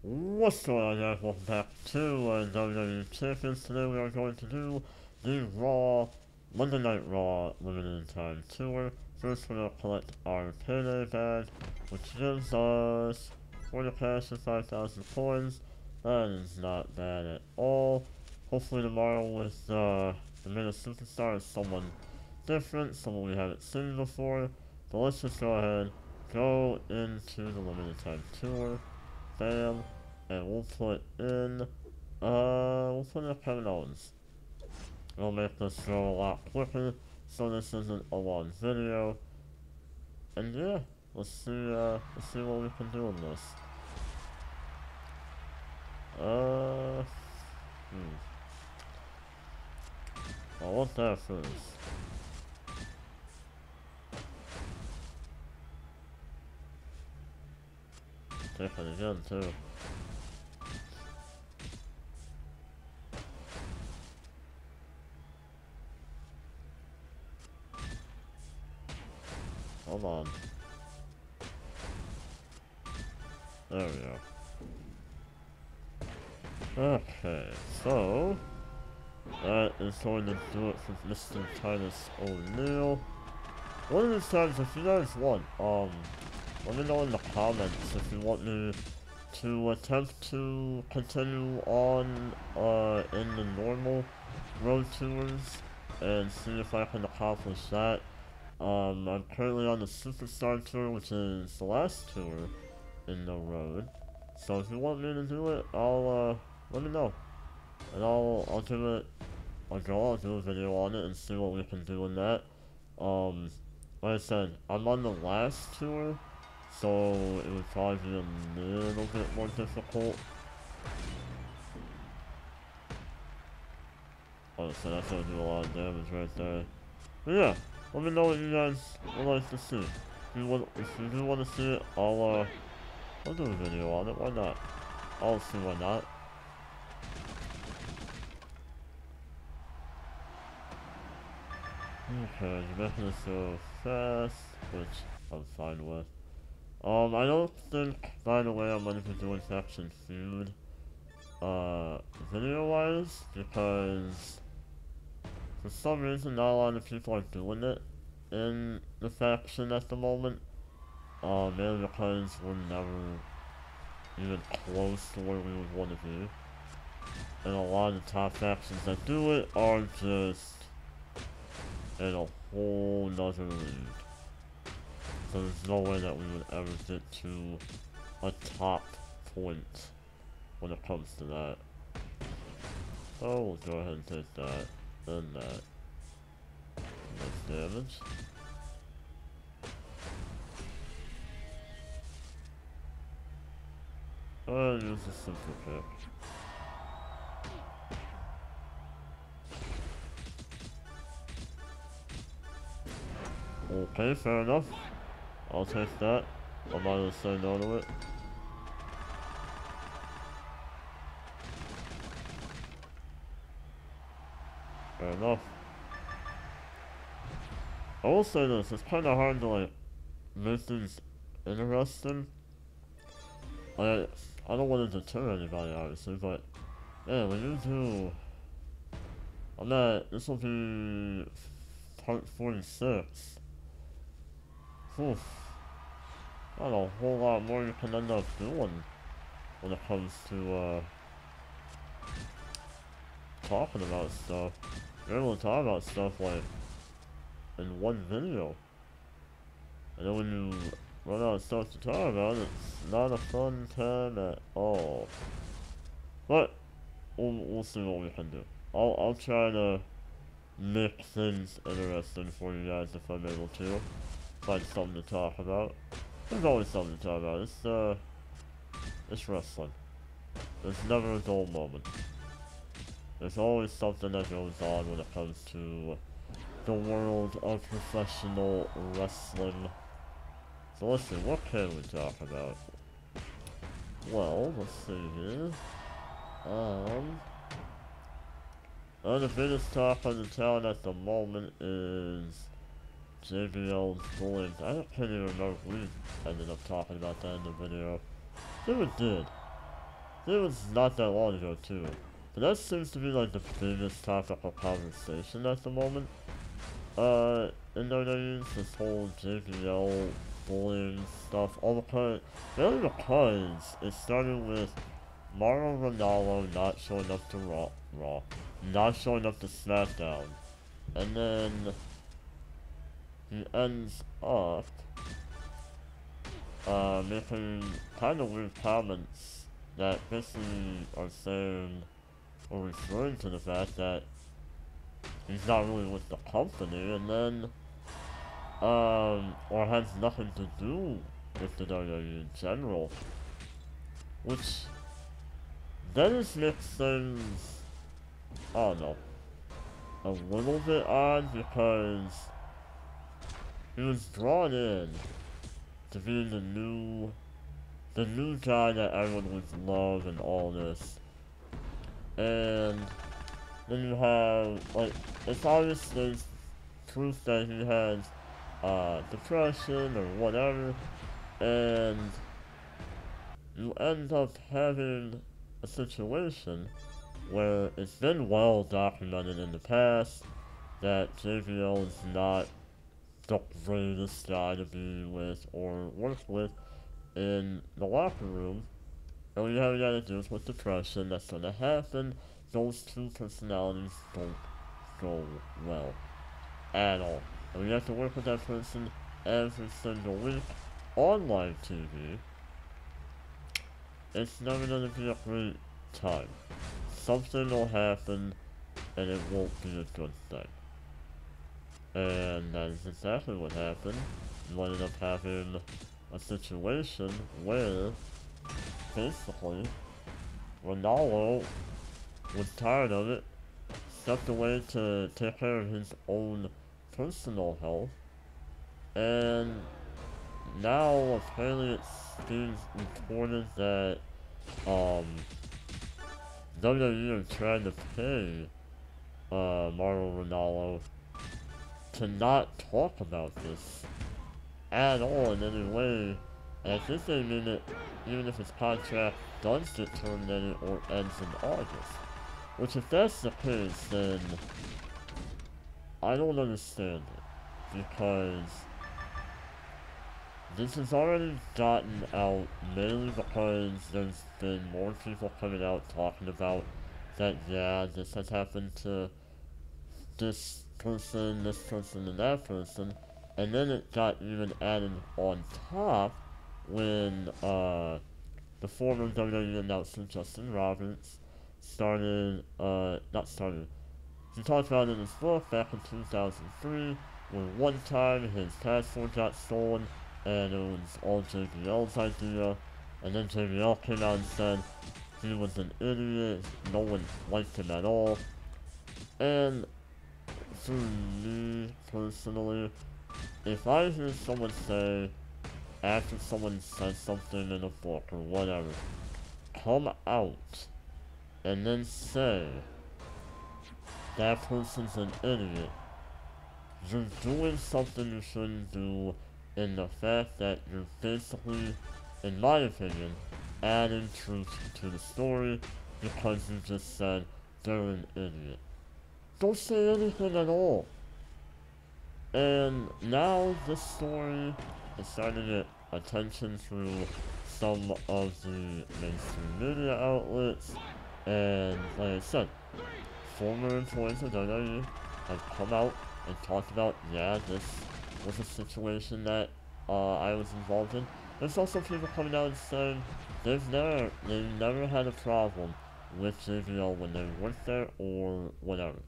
What's going on, guys? Welcome back to WWE Champions. Today we are going to do the Raw, Monday Night Raw Limited Time Tour. First we're going to collect our payday badge, which gives us 40 cash and 5,000 coins. That is not bad at all. Hopefully tomorrow with the WWE Superstar is someone different, someone we haven't seen before. But let's just go ahead, go into the Limited Time Tour. Bam. And we'll put in Kevin Owens. It'll make this go a lot quicker, so this isn't a long video. And yeah, let's see what we can do in this. I want that first. Take it again, too. Hold on. There we go. Okay, so that is going to do it for Mr. Titus O'Neil. One of these times, if you guys want, let me know in the comments if you want me to attempt to continue on in the normal road tours and see if I can accomplish that. I'm currently on the Superstar tour, which is the last tour in the road. So if you want me to do it, let me know. And I'll give it a go. I'll do a video on it and see what we can do in that. Like I said, I'm on the last tour, so it would probably be a little bit more difficult. Honestly, that's gonna do a lot of damage right there. But yeah, let me know what you guys would like to see. If you do want to see it, I'll do a video on it. Why not? I'll see why not. Okay, you're making this so fast, which I'm fine with. I don't think, by the way, I'm gonna be doing Faction Feud, video-wise, because for some reason not a lot of people are doing it in the faction at the moment. Mainly because we're never even close to where we would want to be. And a lot of the top factions that do it are just in a whole nother league. So there's no way that we would ever get to a top point when it comes to that. So we'll go ahead and take that, and that. Nice damage. And use the simple kick. Okay, fair enough. I'll take that. I'm not gonna say no to it. Fair enough. I will say this, it's kinda hard to like make things interesting. I don't want to deter anybody obviously, but yeah, when you do this will be part 46. Oof. Not a whole lot more you can end up doing when it comes to talking about stuff. You're able to talk about stuff like in one video. And then when you run out of stuff to talk about, it's not a fun time at all. But we'll see what we can do. I'll try to make things interesting for you guys if I'm able to. Find something to talk about. There's always something to talk about. It's wrestling. There's never a dull moment. There's always something that goes on when it comes to the world of professional wrestling. So let's see, what can we talk about? Well, let's see here. The biggest talk on the town at the moment is JBL's bullying. I can't even remember if we ended up talking about that in the video. I think we did. It was not that long ago too. But that seems to be like the biggest topic of conversation at the moment. In WWE, this whole JBL bullying stuff, all because, really because it started with Mauro Ranallo not showing up to Raw, not showing up to Smackdown, and then he ends up making kind of weird comments that basically are saying or referring to the fact that he's not really with the company, and then or has nothing to do with the WWE in general, which then just makes things, I don't know, a little bit odd because he was drawn in to be the new guy that everyone would love and all this. And then you have, like, it's obvious there's proof that he has, depression or whatever, and you end up having a situation where it's been well documented in the past that JBL is not the greatest guy to be with or work with in the locker room. And when you have that to do with depression, that's gonna happen. Those two personalities don't go well at all. And when you have to work with that person every single week on live TV, it's never gonna be a great time. Something will happen and it won't be a good thing. And that is exactly what happened. You ended up having a situation where, basically, Ronaldo was tired of it, stepped away to take care of his own personal health, and now apparently it's being reported that, WWE are trying to pay, Mauro Ronaldo to not talk about this at all in any way, and I think they mean it even if his contract does get terminated or ends in August. Which, if that's the case, then I don't understand it, because this has already gotten out mainly because there's been more people coming out talking about that, yeah, this has happened to this person, and that person, and then it got even added on top when the former WWE announcer Justin Roberts he talked about in his book back in 2003 when one time his passport got stolen and it was all JBL's idea, and then JBL came out and said he was an idiot, no one liked him at all. And for me personally, if I hear someone say, after someone says something in a book or whatever, come out and then say that person's an idiot, you're doing something you shouldn't do, in the fact that you're basically, in my opinion, adding truth to the story because you just said they're an idiot. Don't say anything at all. And now this story is starting to get attention through some of the mainstream media outlets, and like I said, former employees of WWE have come out and talked about, yeah, this was a situation that I was involved in. There's also people coming out and saying they've never had a problem with JBL when they worked there or whatever.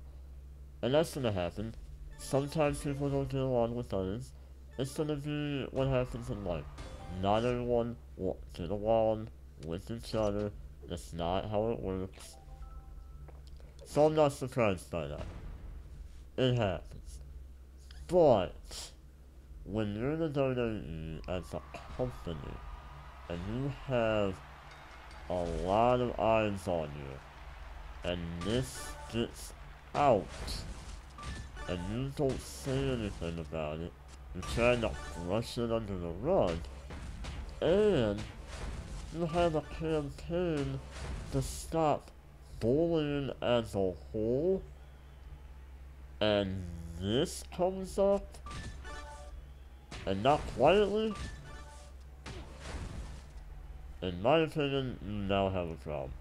And that's gonna happen. Sometimes people don't get along with others. It's gonna be what happens in life. Not everyone will get along with each other. That's not how it works. So I'm not surprised by that. It happens. But when you're in the WWE as a company and you have a lot of eyes on you, and this gets out, and you don't say anything about it, you're trying to brush it under the rug, and you have a campaign to stop bullying as a whole, and this comes up, and not quietly, in my opinion, you now have a problem.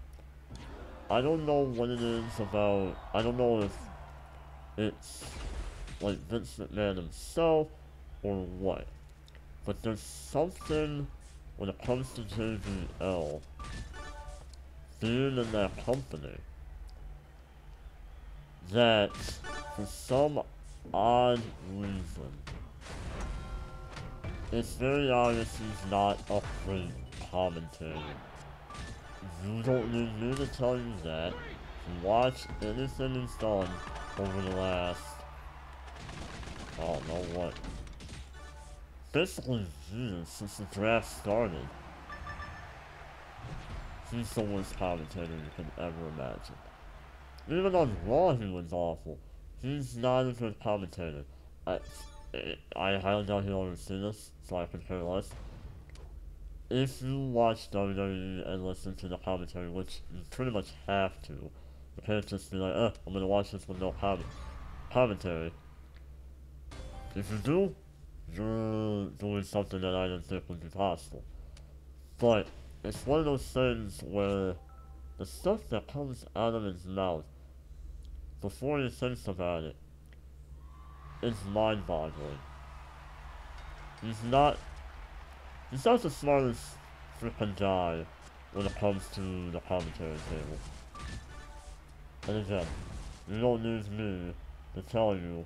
I don't know what it is about, I don't know if it's like Vince McMahon himself or what, but there's something when it comes to JBL being in that company that for some odd reason it's very obvious he's not a great commentator. You don't need me to tell you that. Watch anything he's done over the last, I don't know what, basically years since the draft started. He's the worst commentator you can ever imagine. Even on Raw he was awful. He's not a good commentator. I highly doubt he'll ever see this, so I could care less. If you watch WWE and listen to the commentary, which you pretty much have to, you can't just be like, I'm gonna watch this with no commentary. If you do, you're doing something that I didn't think would be possible. But it's one of those things where the stuff that comes out of his mouth before he thinks about it is mind-boggling. He's not the smartest freaking guy when it comes to the commentary table. And again, you don't need me to tell you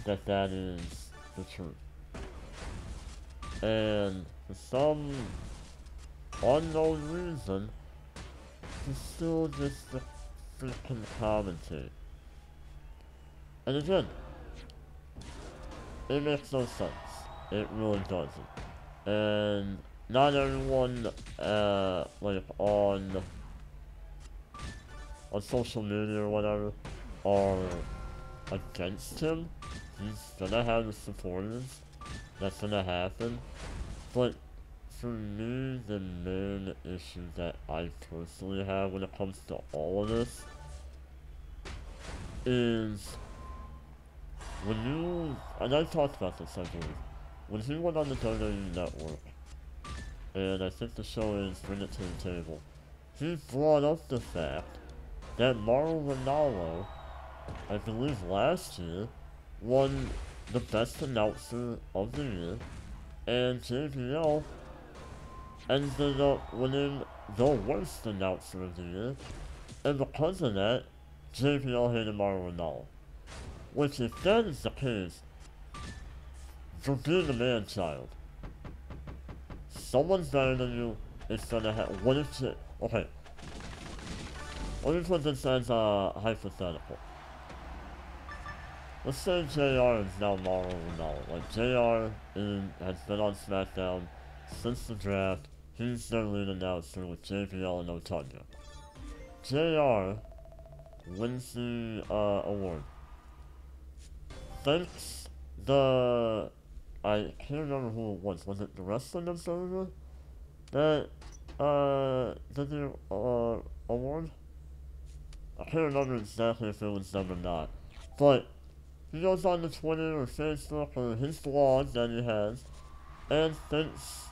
that that is the truth. And for some unknown reason, he's still just a freaking commentate. And again, it makes no sense. It really doesn't. And not everyone, like on social media or whatever, are against him. He's gonna have the supporters. That's gonna happen. But for me, the main issue that I personally have when it comes to all of this is when you, and I talked about this, I believe, when he went on the WWE Network, and I think the show is Bring It to the Table, he brought up the fact that Mauro Ranallo, I believe last year, won the Best Announcer of the Year, and JBL ended up winning the Worst Announcer of the Year, and because of that, JBL hated Mauro Ranallo. Which, if that is the case, you're being a man-child. Someone's better than you, it's gonna what if it, okay. Let me put this as a hypothetical. Let's say JR is now Mauro Ranallo. Like, JR has been on Smackdown since the draft. He's their lead announcer with JBL and Otunga. JR wins the award. Thanks I can't remember who it was. Was it the Wrestling Observer that did the award? I can't remember exactly if it was them or not. But he goes on to Twitter or Facebook or his blog that he has and gives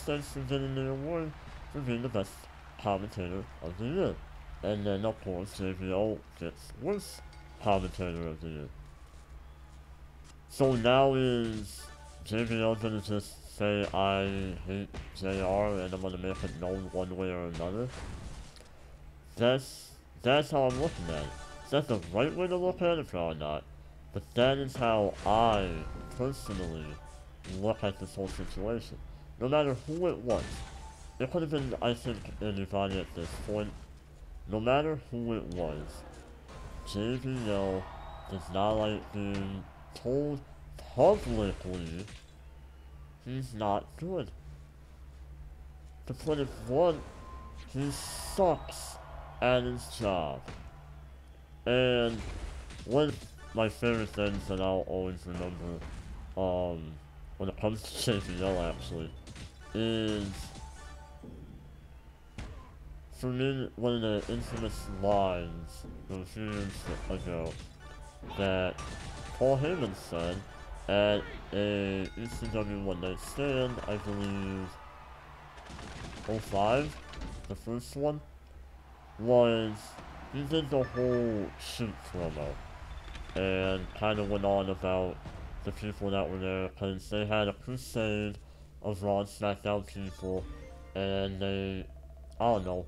thanks for getting the award for being the best commentator of the year. And then of course JBL gets worst commentator of the year. So now is JBL gonna just say I hate JR and I'm gonna make it known one way or another? That's how I'm looking at it. Is that the right way to look at it? Probably not. But that is how I personally look at this whole situation. No matter who it was. It could have been, I think, anybody at this point. No matter who it was, JBL does not like being told publicly he's not good. To put it blunt, he sucks at his job. And one of my favorite things that I'll always remember, when it comes to JBL actually, is, for me, one of the infamous lines from a few years ago that Paul Heyman said at a ECW One Night Stand, I believe, '05, the first one, was he did the whole shoot promo and kind of went on about the people that were there because they had a crusade of Raw and Smackdown people and they, I don't know,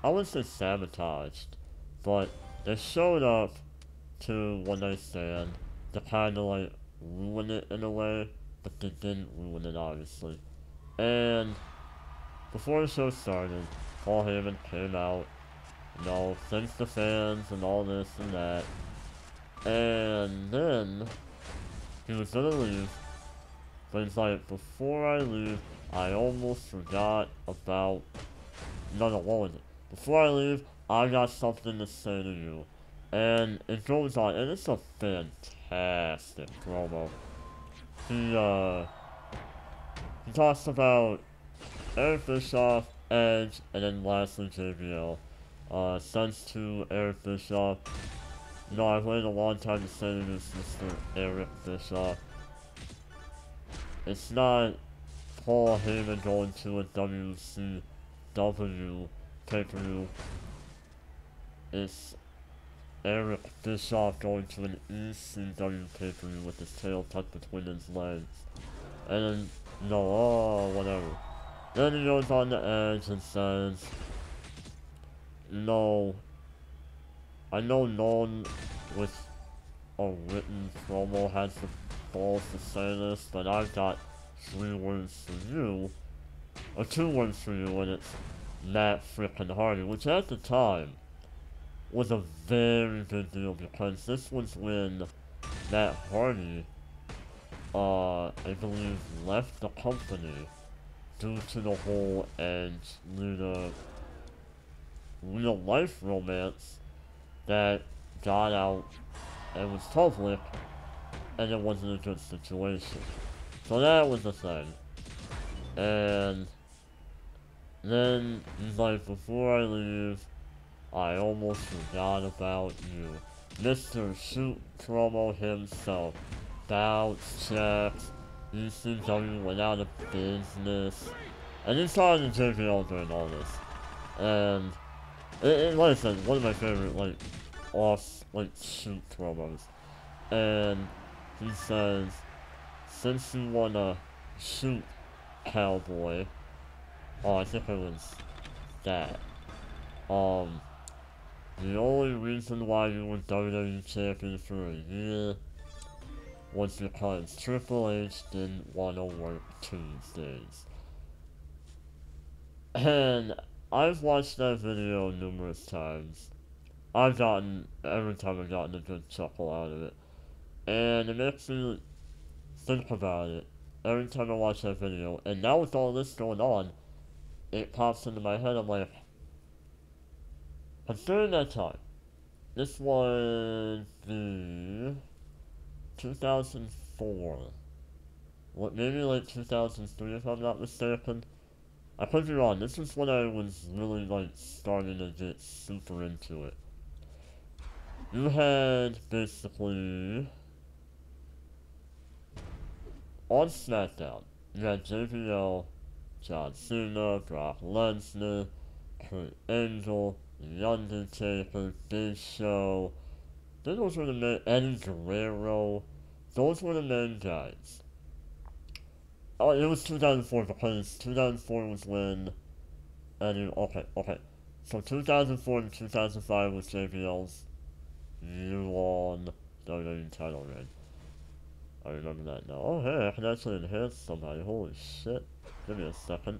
I wouldn't say sabotaged, but they showed up to One Night Stand to kind of like ruin it in a way, but they didn't ruin it obviously. And before the show started, Paul Heyman came out, you know, thanks the fans and all this and that. And then he was gonna leave, but he's like, before I leave, I almost forgot about, no, what was it? Before I leave, I got something to say to you. And it goes on, and it's a fantastic promo. He talks about Eric Bischoff, Edge, and then lastly JBL. Sends to Eric Bischoff. You know, I've waited a long time to say this, Mr. Eric Bischoff. It's not Paul Heyman going to a WCW pay-per-view. It's Eric Bischoff going to an ECW pay-per-view with his tail tucked between his legs. And then, no, oh, whatever. Then he goes on the Edge and says, no, I know no one with a written promo has the balls to say this, but I've got 3 words for you, or 2 words for you, and it's Matt frickin' Hardy, which at the time was a very big deal because this was when Matt Hardy, I believe, left the company due to the whole Edge Lita real life romance that got out and was public, and it wasn't a good situation. So that was the thing. And then he's like, before I leave, I almost forgot about you. Mr. Shoot promo himself. Bounce checks. ECW went out of business. And he's talking to JBL during all this. And like I said, one of my favorite, shoot promos. And he says, since you wanna shoot, cowboy. Oh, I think it was that. The only reason why you were WWE Champions for a year was because Triple H didn't want to work Tuesdays. And I've watched that video numerous times. Every time I've gotten a good chuckle out of it. And it makes me think about it every time I watch that video. And now with all this going on, it pops into my head, I'm like, considering that time, this was the 2004, maybe like 2003 if I'm not mistaken. I could be wrong, this is when I was really starting to get super into it. You had basically, on Smackdown, you had JBL, John Cena, Brock Lesnar, Kurt Angle, The Undertaker, Big Show. Then those were the main, Eddie Guerrero. Those were the main guys. Oh, it was 2004 because 2004 was when okay. So 2004 and 2005 was JBL's year-long WWE title reign. I remember that now. Oh hey, I can actually enhance somebody. Holy shit. Give me a second.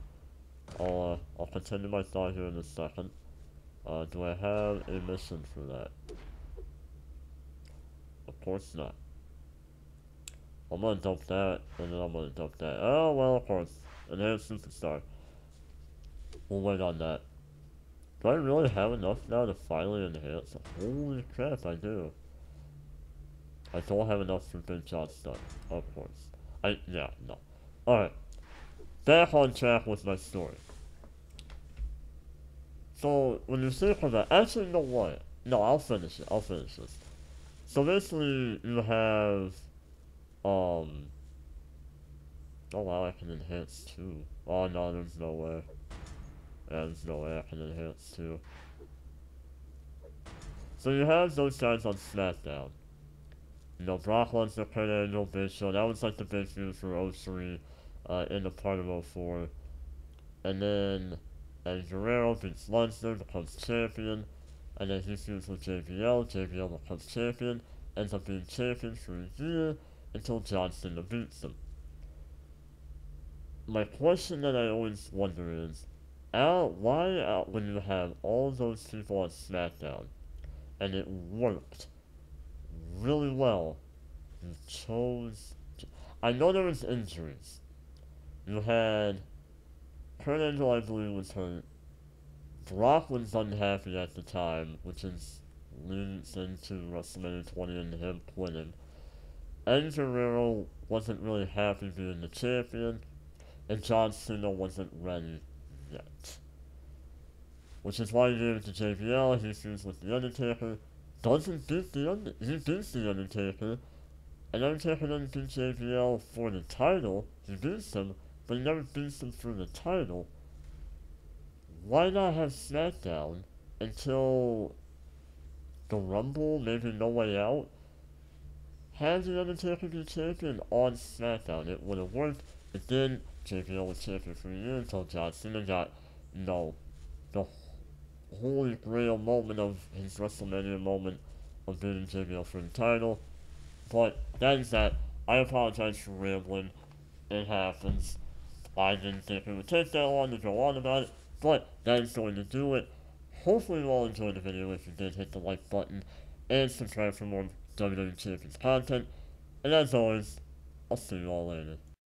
I'll continue my thought here in a second. Do I have a mission for that? Of course not. I'm gonna dump that, and then I'm gonna dump that. Oh, well, of course. Enhanced Superstar. We'll wait on that. Do I really have enough now to finally enhance? Holy crap, I do. I don't have enough for Big John stuff, of course. Yeah, no. Alright. back on track with my story. So, when you say for that, actually, you know what? No, I'll finish it. I'll finish this. So basically, you have, oh wow, I can enhance too. Oh no, there's no way. Yeah, there's no way I can enhance too. So you have those guys on Smackdown. You know, Brock Lesnar, Kurt Angle, Big Show. That was like the big feud for 03, in the part of 04. And then, and Guerrero beats Lesnar, becomes champion. And then he feuds with JBL. JBL becomes champion. Ends up being champion for a year until John Cena beats him. My question that I always wonder is, why when you have all those people on SmackDown, and it worked really well, you chose... I know there was injuries. You had... Kurt Angle, I believe, was hurt. Brock was unhappy at the time, which is leads into WrestleMania 20 and him quitting. And Guerrero wasn't really happy being the champion, and John Cena wasn't ready yet. Which is why he gave it to JBL. He feuds with The Undertaker. Doesn't beat he beats The Undertaker. And Undertaker doesn't beat JBL for the title. He beats him, but he never beats him for the title. Why not have SmackDown until the Rumble, maybe No Way Out? Have The Undertaker be champion on SmackDown. It would have worked. It didn't. JBL was champion for a year until John Cena got, the holy grail moment of his WrestleMania moment of beating JBL for the title. But that is that. I apologize for rambling. It happens. I didn't think it would take that long to go on about it, but that is going to do it. Hopefully you all enjoyed the video. If you did, hit the like button and subscribe for more WWE Champions content. And as always, I'll see you all later.